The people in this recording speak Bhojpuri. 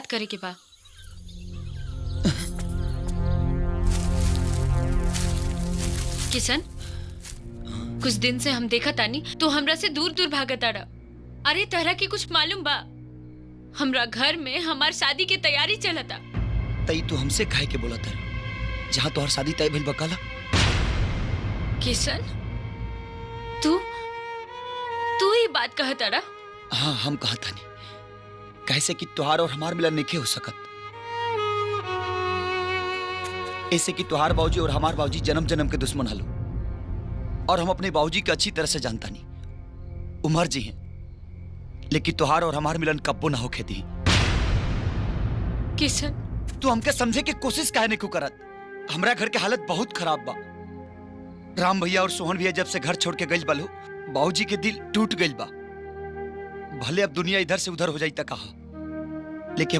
करे के बा। किशन, कुछ दिन से हम देखा तानी तो हमरा से दूर दूर भागत आड़ा। अरे तरह की कुछ मालूम बा? हमरा घर में हमार शादी की तैयारी चलता। तई तू हमसे काहे के बोला तर जहां तोहर शादी तय भइल बकाला? किशन, तू तू ही बात कहत आड़ा? हाँ, हम कहा था नहीं कैसे कि तुहार और हमार मिलन नहीं हो सकत। ऐसे कि तुहार बाबूजी और हमार बाबूजी जन्म जन्म के दुश्मन हलो और हम अपने बाबूजी को अच्छी तरह से जानता नहीं। उमर जी हैं लेकिन तुहार और हमार मिलन कब्बो ना होके दी। किशन, तू हमके समझे की कोशिश काहे नहीं करत? हमरा घर के हालत बहुत खराब बा। राम भैया और सोहन भैया जब से घर छोड़ के गइल बालो बाबूजी के दिल टूट गइल बा। भले अब दुनिया इधर से उधर हो जाई त कहा, लेकिन